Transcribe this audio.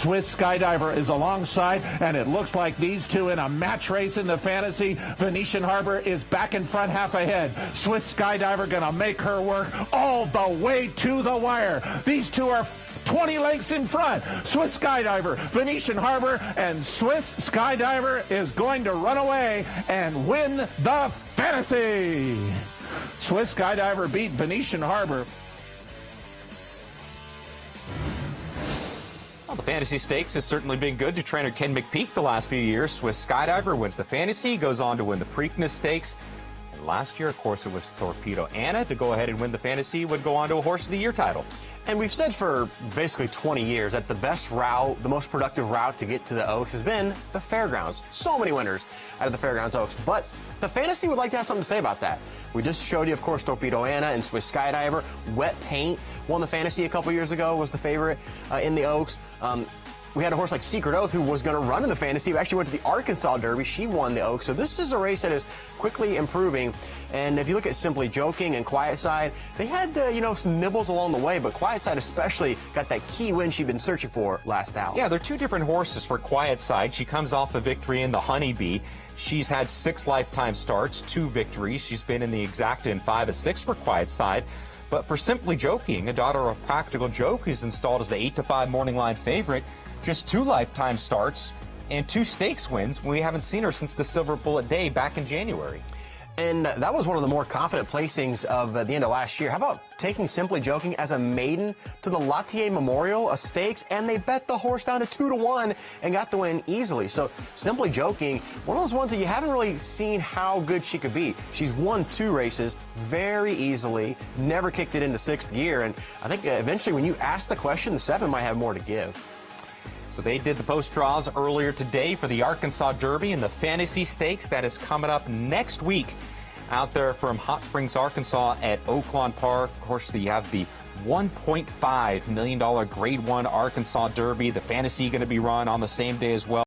Swiss Skydiver is alongside, and it looks like these two in a match race in the Fantasy. Venetian Harbor is back in front, half ahead. Swiss Skydiver gonna make her work all the way to the wire. These two are 20 lengths in front. Swiss Skydiver, Venetian Harbor, and Swiss Skydiver is going to run away and win the Fantasy. Swiss Skydiver beat Venetian Harbor. Well, the Fantasy Stakes has certainly been good to trainer Ken McPeak the last few years. Swiss Skydiver wins the Fantasy, goes on to win the Preakness Stakes. And last year, of course, it was Torpedo Anna to go ahead and win the Fantasy, would go on to a Horse of the Year title. And we've said for basically 20 years that the best route, the most productive route to get to the Oaks has been the Fairgrounds. So many winners out of the Fairgrounds Oaks, but the Fantasy would like to have something to say about that. We just showed you, of course, Torpedo Anna and Swiss Skydiver. Wet Paint won the Fantasy a couple years ago, was the favorite in the Oaks. We had a horse like Secret Oath who was going to run in the Fantasy, who actually went to the Arkansas Derby. She won the Oaks. So this is a race that is quickly improving. And if you look at Simply Joking and Quiet Side, they had, some nibbles along the way, but Quiet Side especially got that key win she'd been searching for last out. Yeah, they're two different horses for Quiet Side. She comes off a victory in the Honeybee. She's had 6 lifetime starts, 2 victories. She's been in the Exacta in 5 of 6 for Quiet Side. But for Simply Joking, a daughter of Practical Joke, who's installed as the 8-5 morning line favorite, just 2 lifetime starts and 2 stakes wins. We haven't seen her since the Silver Bullet Day back in January. And that was one of the more confident placings of the end of last year. How about taking Simply Joking as a maiden to the Latier Memorial, a stakes, and they bet the horse down to 2-1 and got the win easily. So Simply Joking, one of those ones that you haven't really seen how good she could be. She's won 2 races very easily, never kicked it into 6th gear, and I think eventually when you ask the question, the 7 might have more to give. So they did the post draws earlier today for the Arkansas Derby and the Fantasy Stakes. That is coming up next week out there from Hot Springs, Arkansas at Oaklawn Park. Of course, you have the $1.5 million Grade 1 Arkansas Derby. The Fantasy going to be run on the same day as well.